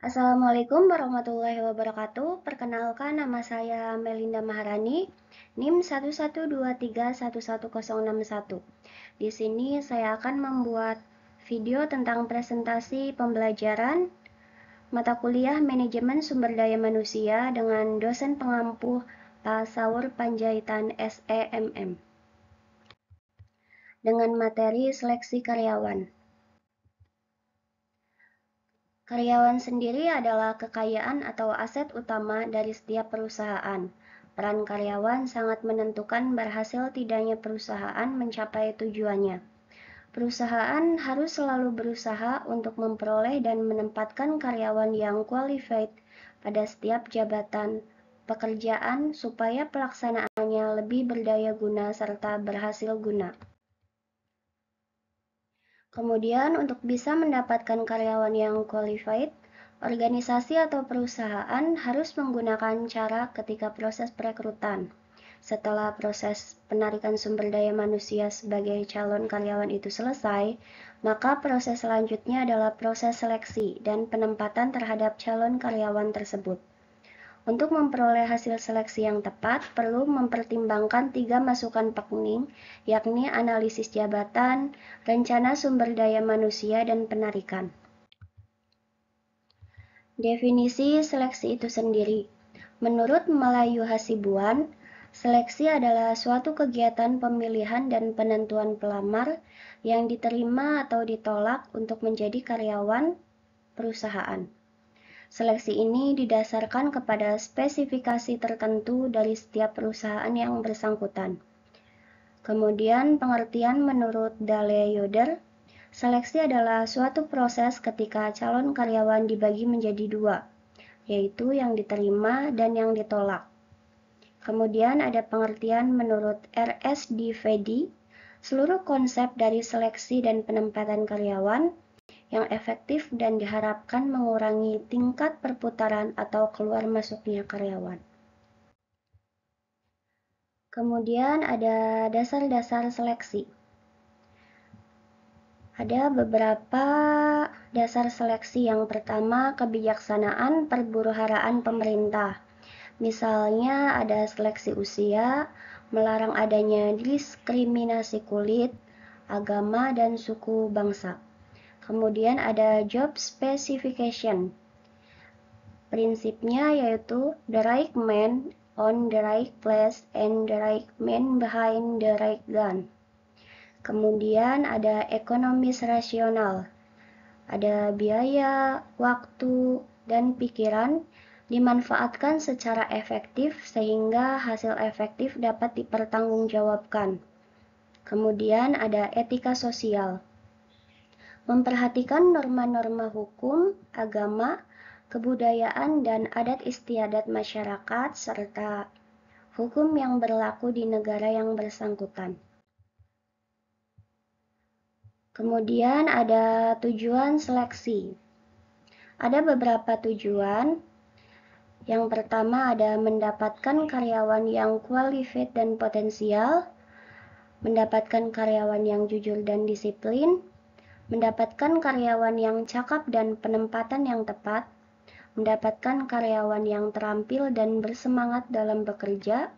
Assalamualaikum warahmatullahi wabarakatuh. Perkenalkan, nama saya Melinda Maharani, NIM 112311161. Di sini saya akan membuat video tentang presentasi pembelajaran mata kuliah Manajemen Sumber Daya Manusia dengan dosen pengampu Pak Saur Panjaitan SEMM dengan materi seleksi karyawan. Karyawan sendiri adalah kekayaan atau aset utama dari setiap perusahaan. Peran karyawan sangat menentukan berhasil tidaknya perusahaan mencapai tujuannya. Perusahaan harus selalu berusaha untuk memperoleh dan menempatkan karyawan yang qualified pada setiap jabatan pekerjaan supaya pelaksanaannya lebih berdaya guna serta berhasil guna. Kemudian, untuk bisa mendapatkan karyawan yang qualified, organisasi atau perusahaan harus menggunakan cara ketika proses perekrutan. Setelah proses penarikan sumber daya manusia sebagai calon karyawan itu selesai, maka proses selanjutnya adalah proses seleksi dan penempatan terhadap calon karyawan tersebut. Untuk memperoleh hasil seleksi yang tepat, perlu mempertimbangkan 3 masukan penting, yakni analisis jabatan, rencana sumber daya manusia, dan penarikan. Definisi seleksi itu sendiri. Menurut Melayu Hasibuan, seleksi adalah suatu kegiatan pemilihan dan penentuan pelamar yang diterima atau ditolak untuk menjadi karyawan perusahaan. Seleksi ini didasarkan kepada spesifikasi tertentu dari setiap perusahaan yang bersangkutan. Kemudian pengertian menurut Dale Yoder, seleksi adalah suatu proses ketika calon karyawan dibagi menjadi dua, yaitu yang diterima dan yang ditolak. Kemudian ada pengertian menurut R.S.D. Fedi, seluruh konsep dari seleksi dan penempatan karyawan yang efektif dan diharapkan mengurangi tingkat perputaran atau keluar masuknya karyawan. Kemudian ada dasar-dasar seleksi. Ada beberapa dasar seleksi. Yang pertama, kebijaksanaan perburuharaan pemerintah. Misalnya ada seleksi usia, melarang adanya diskriminasi kulit, agama, dan suku bangsa. Kemudian ada job specification. Prinsipnya yaitu the right man on the right place and the right man behind the right gun. Kemudian ada ekonomis rasional. Ada biaya, waktu, dan pikiran dimanfaatkan secara efektif sehingga hasil efektif dapat dipertanggungjawabkan. Kemudian ada etika sosial. Memperhatikan norma-norma hukum, agama, kebudayaan, dan adat istiadat masyarakat, serta hukum yang berlaku di negara yang bersangkutan. Kemudian ada tujuan seleksi. Ada beberapa tujuan. Yang pertama ada mendapatkan karyawan yang qualified dan potensial, mendapatkan karyawan yang jujur dan disiplin, mendapatkan karyawan yang cakap dan penempatan yang tepat, mendapatkan karyawan yang terampil dan bersemangat dalam bekerja,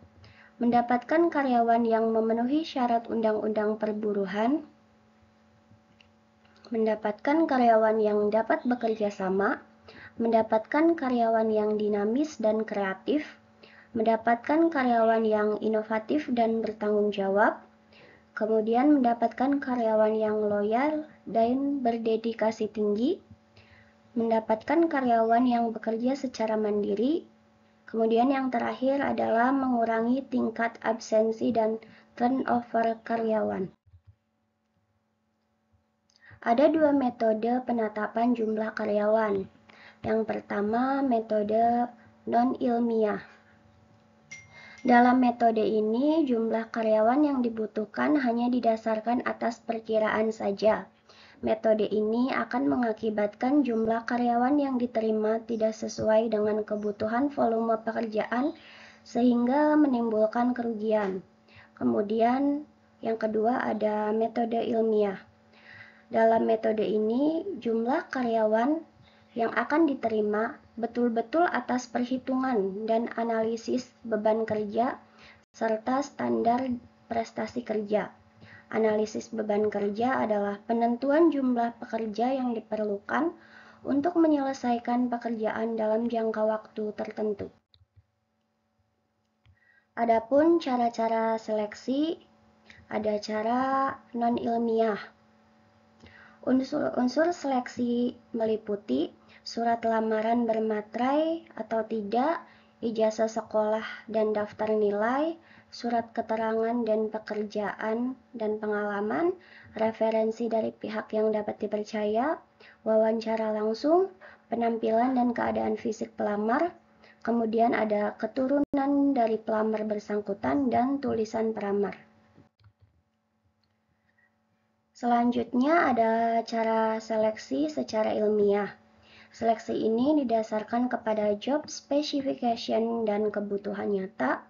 mendapatkan karyawan yang memenuhi syarat undang-undang perburuhan, mendapatkan karyawan yang dapat bekerja sama, mendapatkan karyawan yang dinamis dan kreatif, mendapatkan karyawan yang inovatif dan bertanggung jawab, kemudian mendapatkan karyawan yang loyal dan berdedikasi tinggi, mendapatkan karyawan yang bekerja secara mandiri, kemudian yang terakhir adalah mengurangi tingkat absensi dan turnover karyawan. Ada 2 metode penetapan jumlah karyawan. Yang pertama, metode non-ilmiah. Dalam metode ini, jumlah karyawan yang dibutuhkan hanya didasarkan atas perkiraan saja. Metode ini akan mengakibatkan jumlah karyawan yang diterima tidak sesuai dengan kebutuhan volume pekerjaan sehingga menimbulkan kerugian. Kemudian yang kedua ada metode ilmiah. Dalam metode ini, jumlah karyawan yang akan diterima betul-betul atas perhitungan dan analisis beban kerja serta standar prestasi kerja. Analisis beban kerja adalah penentuan jumlah pekerja yang diperlukan untuk menyelesaikan pekerjaan dalam jangka waktu tertentu. Adapun cara-cara seleksi, ada cara non-ilmiah. Unsur seleksi meliputi surat lamaran bermaterai atau tidak, ijazah sekolah dan daftar nilai, surat keterangan dan pekerjaan dan pengalaman, referensi dari pihak yang dapat dipercaya, wawancara langsung, penampilan dan keadaan fisik pelamar, kemudian ada keturunan dari pelamar bersangkutan dan tulisan pelamar. Selanjutnya ada cara seleksi secara ilmiah. Seleksi ini didasarkan kepada job specification dan kebutuhan nyata,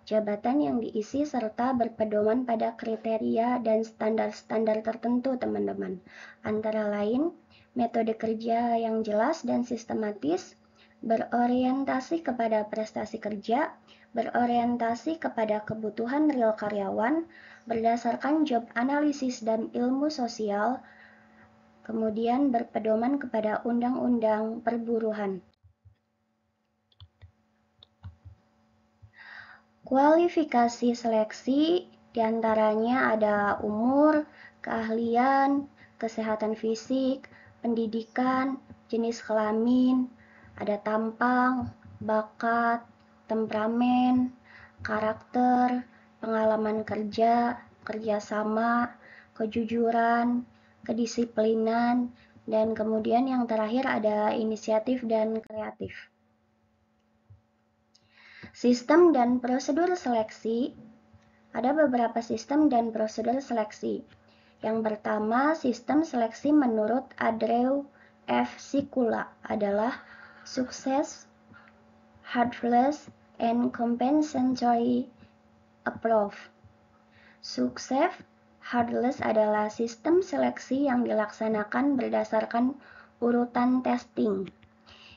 jabatan yang diisi serta berpedoman pada kriteria dan standar-standar tertentu, teman-teman. Antara lain, metode kerja yang jelas dan sistematis, berorientasi kepada prestasi kerja, berorientasi kepada kebutuhan real karyawan, berdasarkan job analisis dan ilmu sosial, kemudian berpedoman kepada undang-undang perburuhan. Kualifikasi seleksi diantaranya ada umur, keahlian, kesehatan fisik, pendidikan, jenis kelamin, ada tampang, bakat, temperamen, karakter, pengalaman kerja, kerjasama, kejujuran, kedisiplinan, dan kemudian yang terakhir ada inisiatif dan kreatif. Sistem dan prosedur seleksi. Ada beberapa sistem dan prosedur seleksi. Yang pertama, sistem seleksi menurut Andrew F. Sikula adalah Success, Hardless, and Compensatory Approach. Success, Hardless adalah sistem seleksi yang dilaksanakan berdasarkan urutan testing.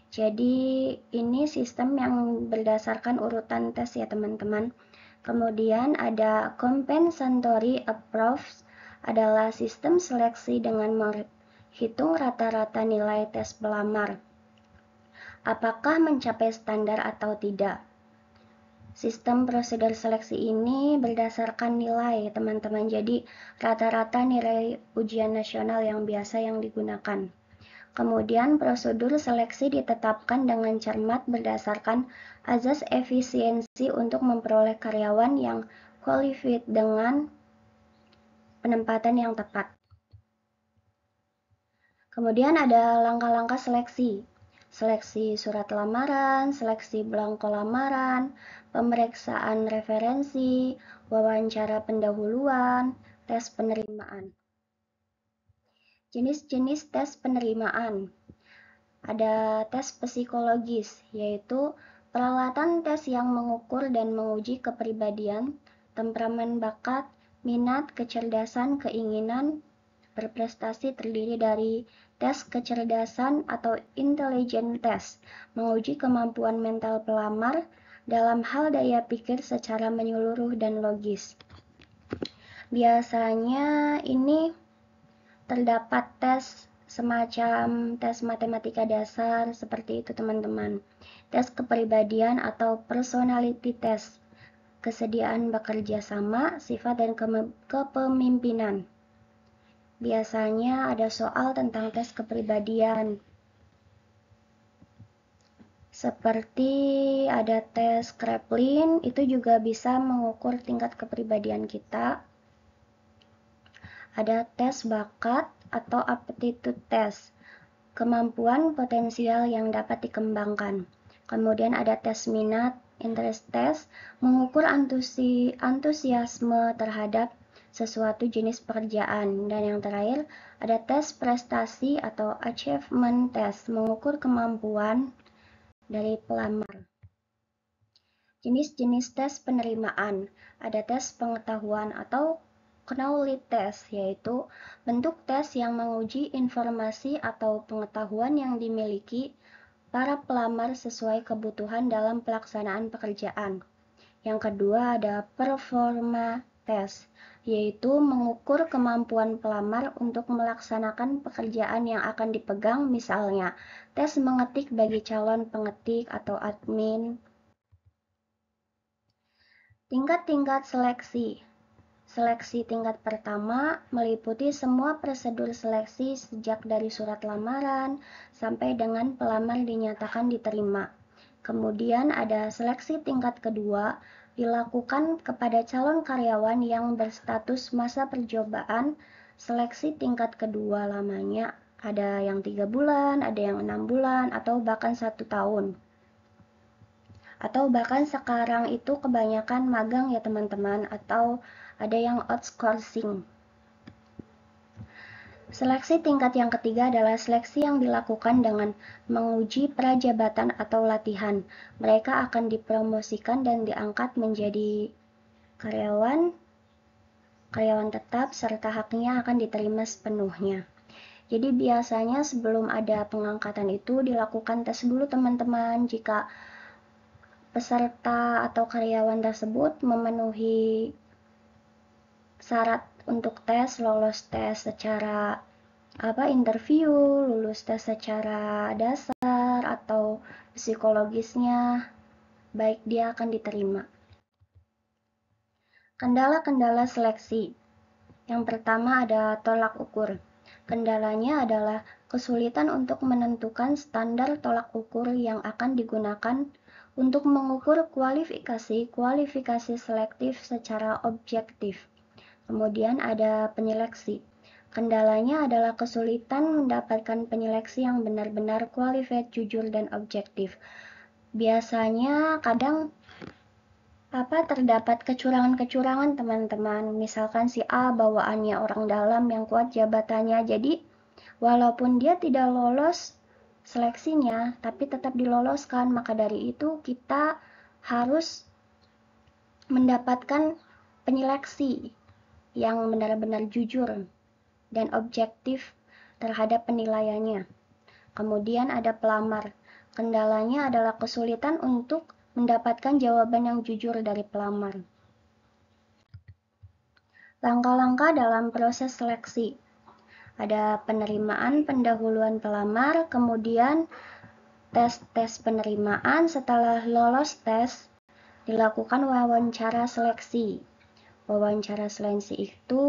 Jadi ini sistem yang berdasarkan urutan tes ya teman-teman. Kemudian ada compensatory approach, adalah sistem seleksi dengan menghitung rata-rata nilai tes pelamar. Apakah mencapai standar atau tidak? Sistem prosedur seleksi ini berdasarkan nilai teman-teman. Jadi rata-rata nilai ujian nasional yang biasa yang digunakan. Kemudian prosedur seleksi ditetapkan dengan cermat berdasarkan azas efisiensi untuk memperoleh karyawan yang qualified dengan penempatan yang tepat. Kemudian ada langkah-langkah seleksi. Seleksi surat lamaran, seleksi belangko lamaran, pemeriksaan referensi, wawancara pendahuluan, tes penerimaan. Jenis-jenis tes penerimaan. Ada tes psikologis, yaitu peralatan tes yang mengukur dan menguji kepribadian, temperamen, bakat, minat, kecerdasan, keinginan berprestasi, terdiri dari tes kecerdasan atau intelligence test, menguji kemampuan mental pelamar dalam hal daya pikir secara menyeluruh dan logis. Biasanya ini terdapat tes semacam tes matematika dasar seperti itu teman-teman. Tes kepribadian atau personality test, kesediaan bekerja sama, sifat dan kepemimpinan. Biasanya ada soal tentang tes kepribadian. Seperti ada tes Kraepelin, itu juga bisa mengukur tingkat kepribadian kita. Ada tes bakat atau aptitude test, kemampuan potensial yang dapat dikembangkan. Kemudian ada tes minat, interest test, mengukur antusiasme terhadap sesuatu jenis pekerjaan. Dan yang terakhir ada tes prestasi atau achievement test, mengukur kemampuan dari pelamar. Jenis-jenis tes penerimaan, ada tes pengetahuan atau knowledge test, yaitu bentuk tes yang menguji informasi atau pengetahuan yang dimiliki para pelamar sesuai kebutuhan dalam pelaksanaan pekerjaan. Yang kedua ada performa test, yaitu mengukur kemampuan pelamar untuk melaksanakan pekerjaan yang akan dipegang, misalnya tes mengetik bagi calon pengetik atau admin. Tingkat-tingkat seleksi. Seleksi tingkat pertama meliputi semua prosedur seleksi sejak dari surat lamaran sampai dengan pelamar dinyatakan diterima. Kemudian ada seleksi tingkat kedua dilakukan kepada calon karyawan yang berstatus masa percobaan. Seleksi tingkat kedua lamanya ada yang 3 bulan, ada yang 6 bulan, atau bahkan 1 tahun. Atau bahkan sekarang itu kebanyakan magang ya teman-teman, atau ada yang outsourcing. Seleksi tingkat yang ketiga adalah seleksi yang dilakukan dengan menguji prajabatan atau latihan. Mereka akan dipromosikan dan diangkat menjadi karyawan tetap serta haknya akan diterima sepenuhnya. Jadi biasanya sebelum ada pengangkatan itu dilakukan tes dulu teman-teman. Jika peserta atau karyawan tersebut memenuhi syarat untuk tes, lolos tes secara interview, lulus tes secara dasar atau psikologisnya, baik dia akan diterima. Kendala-kendala seleksi. Yang pertama ada tolak ukur. Kendalanya adalah kesulitan untuk menentukan standar tolak ukur yang akan digunakan untuk mengukur kualifikasi selektif secara objektif. Kemudian ada penyeleksi. Kendalanya adalah kesulitan mendapatkan penyeleksi yang benar-benar qualified, jujur, dan objektif. Biasanya kadang terdapat kecurangan-kecurangan teman-teman. Misalkan si A bawaannya orang dalam yang kuat jabatannya, jadi walaupun dia tidak lolos seleksinya, tapi tetap diloloskan. Maka dari itu kita harus mendapatkan penyeleksi yang benar-benar jujur dan objektif terhadap penilaiannya. Kemudian ada pelamar. Kendalanya adalah kesulitan untuk mendapatkan jawaban yang jujur dari pelamar. Langkah-langkah dalam proses seleksi. Ada penerimaan pendahuluan pelamar, kemudian tes penerimaan. Setelah lolos tes, dilakukan wawancara seleksi. Wawancara seleksi itu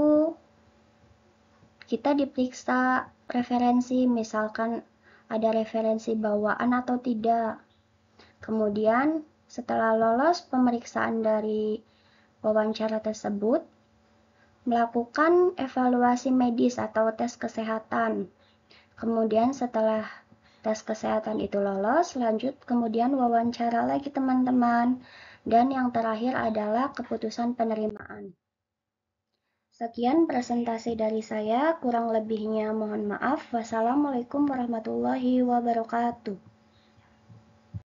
kita diperiksa referensi, misalkan ada referensi bawaan atau tidak. Kemudian setelah lolos pemeriksaan dari wawancara tersebut, melakukan evaluasi medis atau tes kesehatan. Kemudian setelah tes kesehatan itu lolos, lanjut kemudian wawancara lagi teman-teman. Dan yang terakhir adalah keputusan penerimaan. Sekian presentasi dari saya, kurang lebihnya mohon maaf. Wassalamualaikum warahmatullahi wabarakatuh.